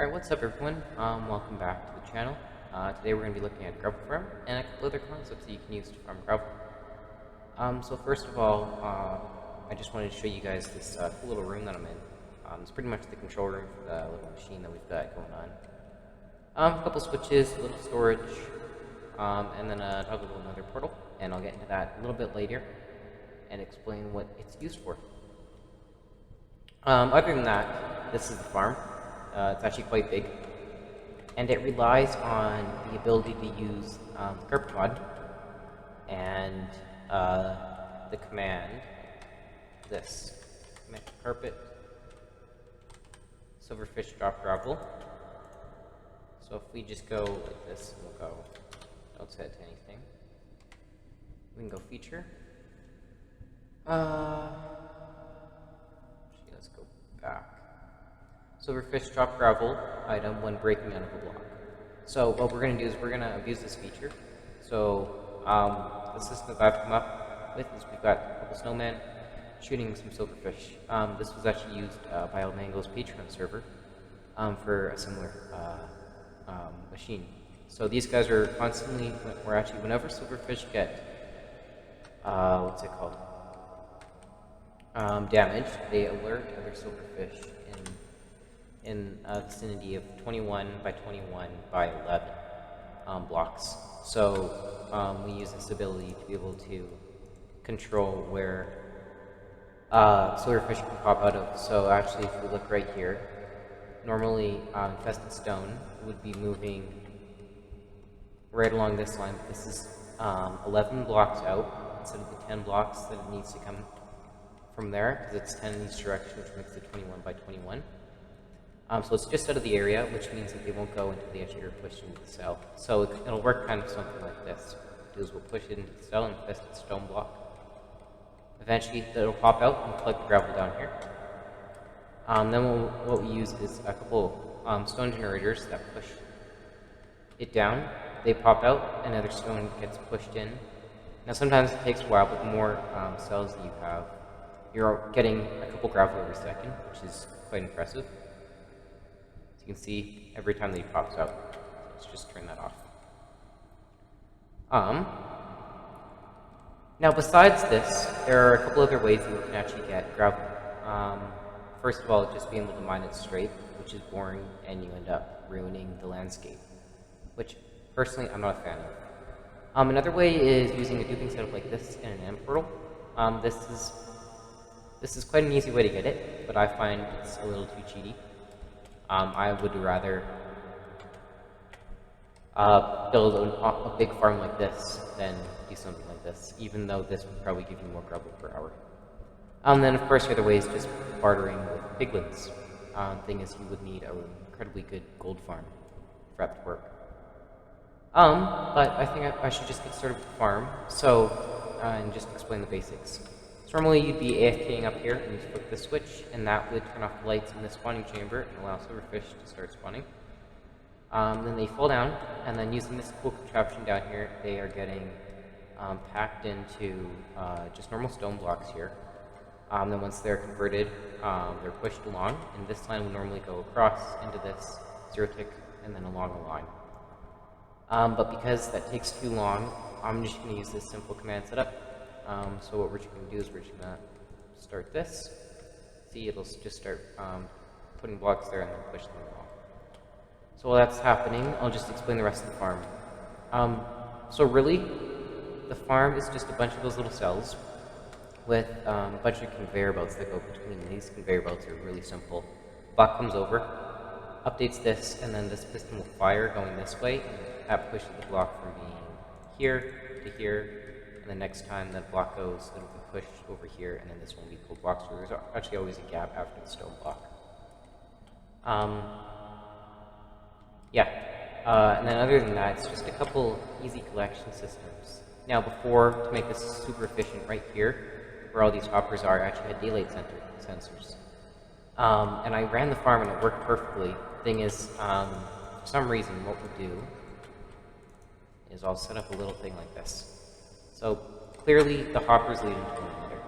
Alright, what's up everyone? Welcome back to the channel. Today we're going to be looking at gravel farm and a couple other concepts that you can use to farm gravel. So first of all, I just wanted to show you guys this cool little room that I'm in. It's pretty much the control room for the little machine that we've got going on. A couple switches, a little storage, and then a toggleable another portal. And I'll get into that a little bit later and explain what it's used for. Other than that, this is the farm. It's actually quite big, and it relies on the ability to use carpet mod and the command carpet SilverfishDropGravel. So if we just go like this, we'll go, don't set it to anything. We can go feature. Let's go back. SilverfishDropGravel item when breaking out of a block. So what we're going to do is we're going to abuse this feature. So the system that I've come up with is we've got a couple snowmen shooting some silverfish. This was actually used by Almango's Patreon server for a similar machine. So these guys are constantly, whenever silverfish get, what's it called? Damaged, they alert other silverfish in a vicinity of 21 by 21 by 11 blocks. So we use this ability to be able to control where silverfish can pop out of. So actually, if we look right here, normally infested stone would be moving right along this line. But this is 11 blocks out instead of the 10 blocks that it needs to come from there, because it's 10 in each direction, which makes it 21 by 21. So it's just out of the area, which means that they won't go until they actually are pushed into the cell. So it'll work kind of something like this. What we'll do is we'll push it into the cell and infest its stone block. Eventually, it'll pop out and collect the gravel down here. Then what we use is a couple stone generators that push it down. They pop out, another stone gets pushed in. Now sometimes it takes a while, but the more cells that you have, you're getting a couple gravel every second, which is quite impressive. As you can see, every time that he pops out. Let's just turn that off. Now besides this, there are a couple other ways that you can actually get gravel. First of all, just being able to mine it straight, which is boring, and you end up ruining the landscape, which personally I'm not a fan of. Another way is using a duping setup like this in an end portal. This is quite an easy way to get it, but I find it's a little too cheaty. I would rather build a big farm like this than do something like this, even though this would probably give you more gravel per hour. Then, of course, the other way is just bartering with piglins. Thing is, you would need an incredibly good gold farm for that to work. But I think I should just get started with the farm, and just explain the basics. So normally you'd be AFKing up here, and you flip the switch, and that would turn off the lights in the spawning chamber and allow silverfish to start spawning. Then they fall down, and then using this cool contraption down here, they are getting packed into just normal stone blocks here. Then once they're converted, they're pushed along, and this line would normally go across into this 0 tick and then along a line. But because that takes too long, I'm just going to use this simple command setup. So what we're just going to do is we're just going to start this. See, it'll just start putting blocks there and then push them along. So while that's happening, I'll just explain the rest of the farm. So really, the farm is just a bunch of those little cells with a bunch of conveyor belts that go between. These conveyor belts are really simple. Block comes over, updates this, and then this piston will fire going this way, and that pushes the block from being here to here, and the next time that block goes, it'll be pushed over here, and then this one will be pulled block, so there's actually always a gap after the stone block. And then other than that, it's just a couple easy collection systems. Now to make this super efficient right here, where all these hoppers are, I actually had daylight sensors. And I ran the farm and it worked perfectly. Thing is, for some reason, what we'll do is I'll set up a little thing like this. So clearly the hoppers lead into one another.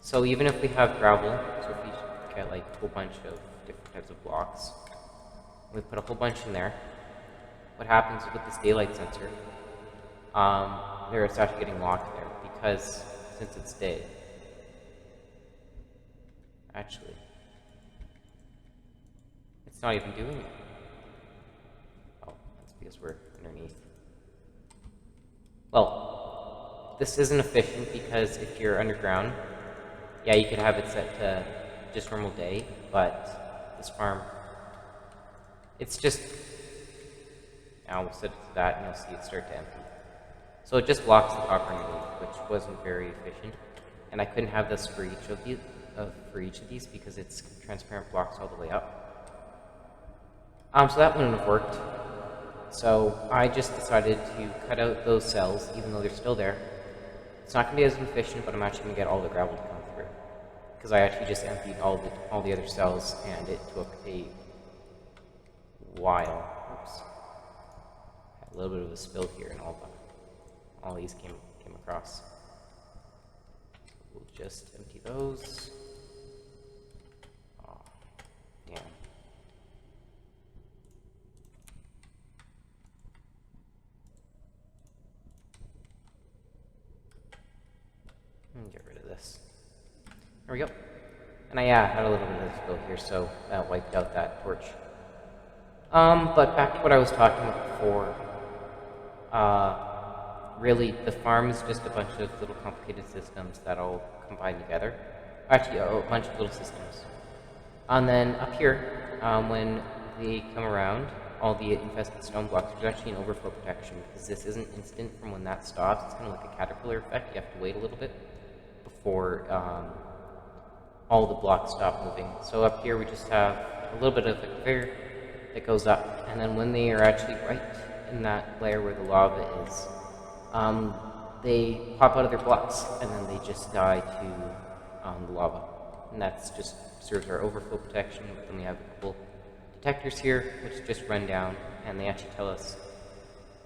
So even if we have gravel, so if we get like a whole bunch of different types of blocks, we put a whole bunch in there, what happens with this daylight sensor, it's actually getting locked there because since it's day. Actually, it's not even doing it. Oh, that's because we're underneath. Well, this isn't efficient because if you're underground, yeah, you could have it set to just normal day, but this farm, it's just, now we'll set it to that and you'll see it start to empty. So it just blocks the copper underneath, which wasn't very efficient. And I couldn't have this for each of these because it's transparent blocks all the way up. So that wouldn't have worked. So I just decided to cut out those cells, even though they're still there. It's not going to be as efficient, but I'm actually going to get all the gravel to come through. Because I actually just emptied all the other cells, and it took a while. Oops. Had a little bit of a spill here, and all these came across. We'll just empty those. Oh, damn. Get rid of this. There we go. And I had a little bit of a spill here, so that wiped out that torch. But back to what I was talking about before. Really, the farm is just a bunch of little complicated systems that all combine together. Actually, a bunch of little systems. And then up here, when they come around, all the infested stone blocks, there's actually an overflow protection, because this isn't instant from when that stops. It's kind of like a caterpillar effect. You have to wait a little bit before all the blocks stop moving. So up here, we just have a little bit of a conveyor that goes up, and then when they are actually right in that layer where the lava is, they pop out of their blocks, and then they just die to the lava. And that's just serves our overflow protection. Then we have a couple detectors here, which just run down, and they actually tell us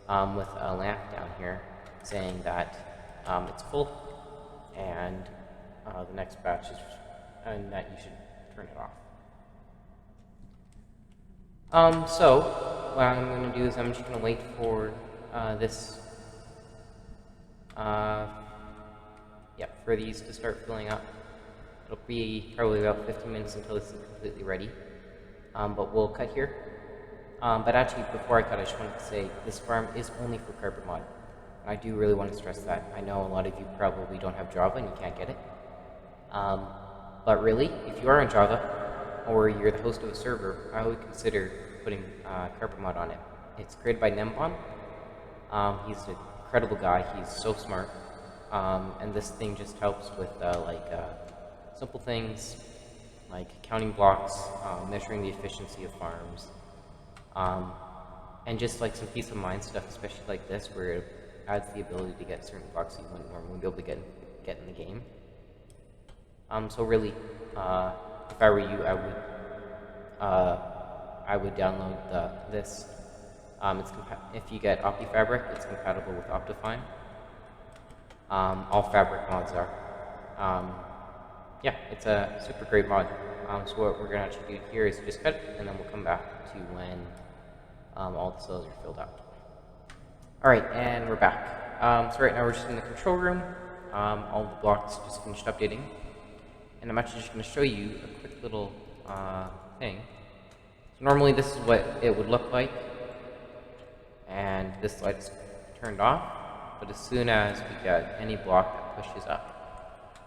with a lamp down here saying that it's full, and the next batch is, and that you should turn it off. So what I'm going to do is I'm just going to wait for this, for these to start filling up. It'll be probably about 15 minutes until this is completely ready. But we'll cut here. But actually, before I cut, I just wanted to say this farm is only for carpet mod. And I do really want to stress that. I know a lot of you probably don't have Java and you can't get it. But really, if you are on Java, or you're the host of a server, I would consider putting carpet mod on it. It's created by Nembon. He's an incredible guy. He's so smart. And this thing just helps with simple things like counting blocks, measuring the efficiency of farms, and just like some peace of mind stuff, especially like this, where it adds the ability to get certain blocks that you wouldn't normally be able to get in the game. So really, if I were you, I would download this. If you get OptiFabric, it's compatible with Optifine. All fabric mods are. Yeah, it's a super great mod. So what we're going to actually do here is just cut it, and then we'll come back to when all the cells are filled out. Alright, and we're back. So right now we're just in the control room. All the blocks just finished updating. And I'm actually just going to show you a quick little thing. So normally this is what it would look like. And this light's turned off. But as soon as we get any block that pushes up,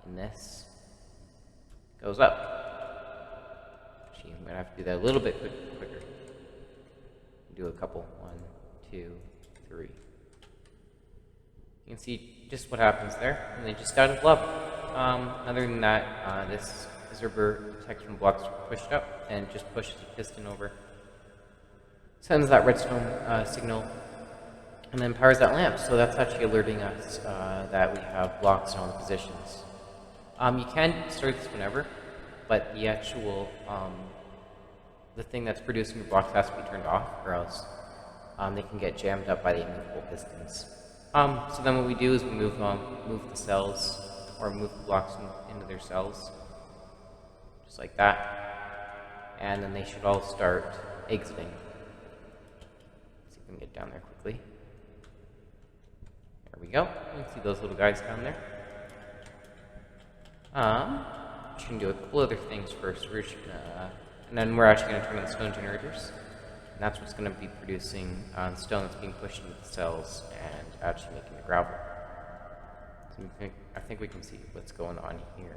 and this goes up. Actually, I'm going to have to do that a little bit quicker. Do a couple. 1, 2, 3. You can see just what happens there, and they just got a blub. Other than that, this server detects when blocks are pushed up and just pushes the piston over, sends that redstone signal, and then powers that lamp. So that's actually alerting us that we have blocks in all the positions. You can start this whenever, but the actual the thing that's producing your blocks has to be turned off, or else they can get jammed up by the immovable pistons. So then what we do is we move the cells, or move the blocks into their cells, just like that, and then they should all start exiting. Let's see if we can get down there quickly. There we go. You can see those little guys down there. We should do a couple other things first. We're just gonna, and then we're actually going to turn on the stone generators. And that's what's going to be producing the stone that's being pushed into the cells and actually making the gravel. So I think we can see what's going on here.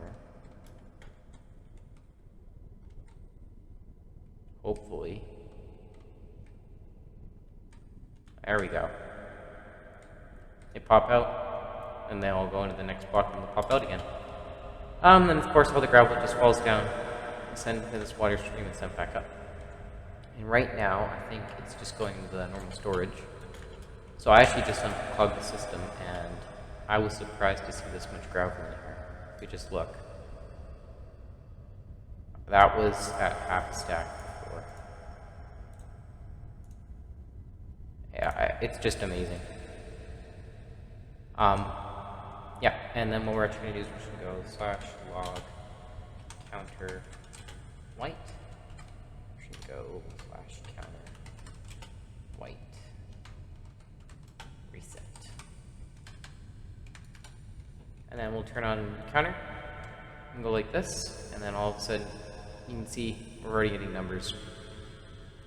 Hopefully. There we go. They pop out, and they all go into the next block, and they'll pop out again. Then of course all the gravel just falls down, and sent into this water stream and sent back up. And right now, I think it's just going into the normal storage. So I actually just unclogged the system, and I was surprised to see this much gravel in here. If you just look. That was at half a stack before. Yeah, it's just amazing. Yeah, and then what we're actually going to do is we're just going to go /log counter white. We should go /counter white reset. And then we'll turn on the counter and go like this, and then all of a sudden you can see we're already getting numbers.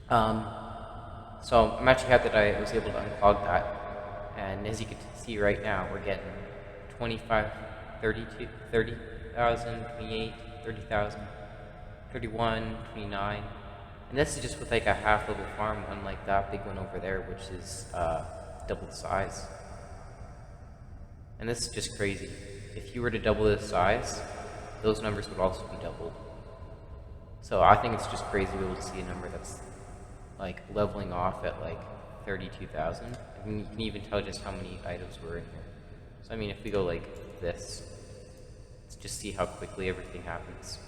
So I'm actually happy that I was able to unclog that, and as you can see right now, we're getting 25, 30,000, 28, 30,000, 31, 29, and this is just with like a half-level farm, unlike that big one over there, which is double the size. And this is just crazy. If you were to double the size, those numbers would also be doubled. So I think it's just crazy to be able to see a number that's like leveling off at like 32,000. I mean, you can even tell just how many items were in here. So I mean, if we go like this, let's just see how quickly everything happens.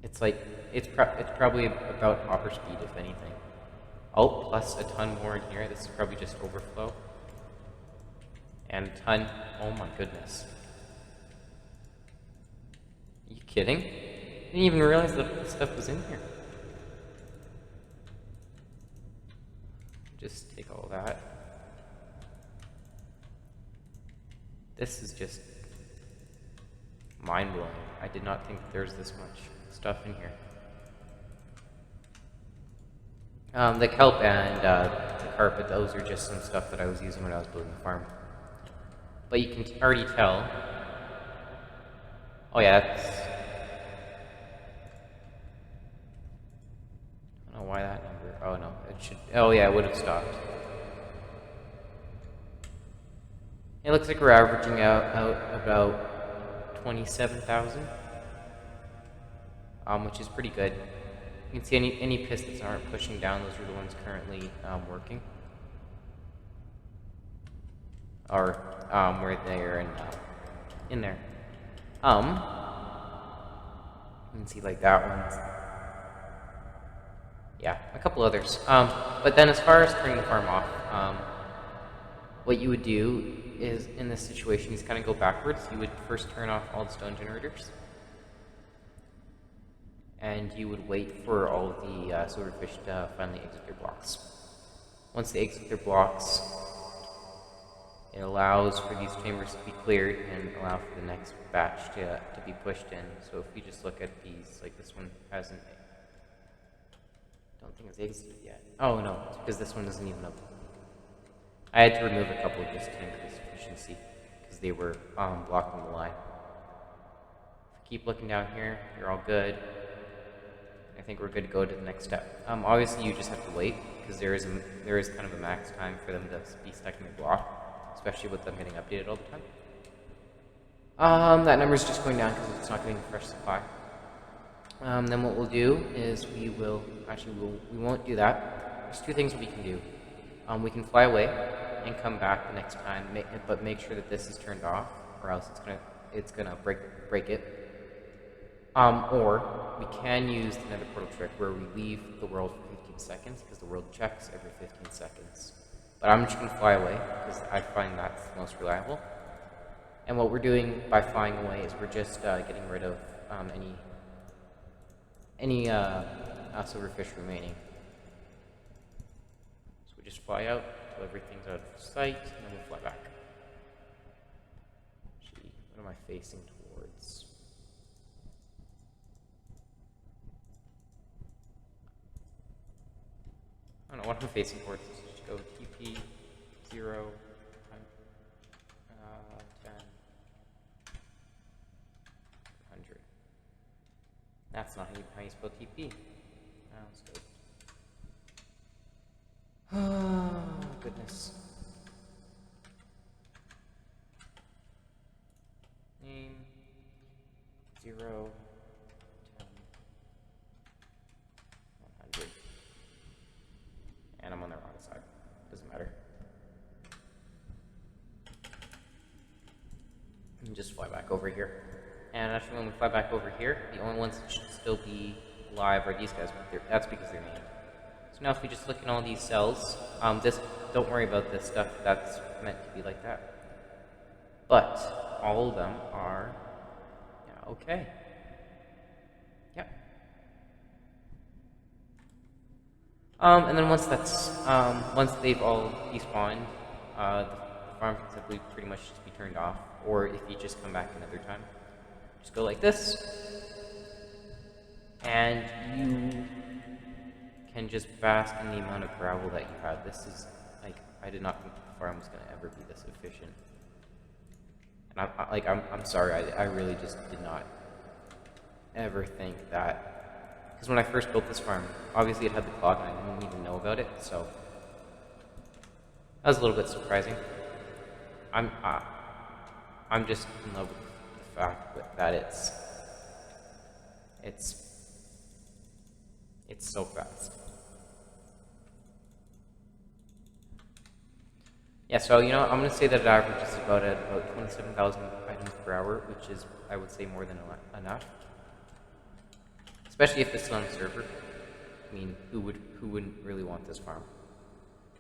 It's like, it's probably about hopper speed, if anything. Oh, plus a ton more in here. This is probably just overflow. And a ton, oh my goodness. Are you kidding? I didn't even realize that this stuff was in here. Just take all that. This is just mind-blowing. I did not think that there was this much stuff in here. The kelp and the carpet, those are just some stuff that I was using when I was building the farm. But you can already tell. Oh yeah, that's... I don't know why that number... Oh no, it should... Oh yeah, it would have stopped. It looks like we're averaging out about 27,000. Which is pretty good. You can see any pistons aren't pushing down, those are the ones currently working. Or where they're in there. You can see like that one. Yeah, a couple others. But then as far as turning the farm off, what you would do is, in this situation, is kind of go backwards. You would first turn off all the stone generators. And you would wait for all of the silverfish to finally exit their blocks. Once they exit their blocks, it allows for these chambers to be cleared and allow for the next batch to be pushed in. So if you just look at these, like this one hasn't, don't think it's exited yet. Oh no, it's because this one isn't even up. I had to remove a couple just to increase efficiency because they were blocking the line. If you keep looking down here, you're all good. I think we're good to go to the next step. Obviously, you just have to wait because there is kind of a max time for them to be stuck in their block, especially with them getting updated all the time. That number is just going down because it's not getting a fresh supply. Then what we'll do is we won't do that. There's two things we can do. We can fly away and come back the next time, but make sure that this is turned off, or else it's gonna break it. Or we can use the nether portal trick where we leave the world for 15 seconds because the world checks every 15 seconds. But I'm just going to fly away because I find that's the most reliable. And what we're doing by flying away is we're just getting rid of any silverfish remaining. So we just fly out until everything's out of sight, and then we'll fly back. Actually, what am I facing towards? I don't know what I'm facing towards. Just go TP 0, 10, 100. That's not how you spell TP. Oh, goodness. Name 0, 10, 100. And I'm on the wrong side. Doesn't matter. And just fly back over here. And actually, when we fly back over here, the only ones that should still be live are these guys. That's because they're named. So now, if we just look in all these cells, don't worry about this stuff. That's meant to be like that. But all of them are okay. Yep. And then once they've all despawned, the farm can simply pretty much just be turned off. Or if you just come back another time, just go like this, and you can just bask in the amount of gravel that you have. This is like, I did not think the farm was going to ever be this efficient. And I'm sorry, I really just did not ever think that. Because when I first built this farm, obviously it had the clog and I didn't even know about it, so that was a little bit surprising. I'm just in love with the fact that it's so fast. Yeah, so I'm going to say that it averages about 27,000 items per hour, which is, I would say, more than enough. Especially if this is on a server. I mean, who wouldn't really want this farm?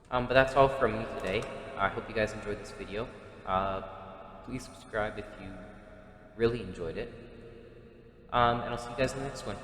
But that's all from me today. I hope you guys enjoyed this video. Please subscribe if you really enjoyed it. And I'll see you guys in the next one.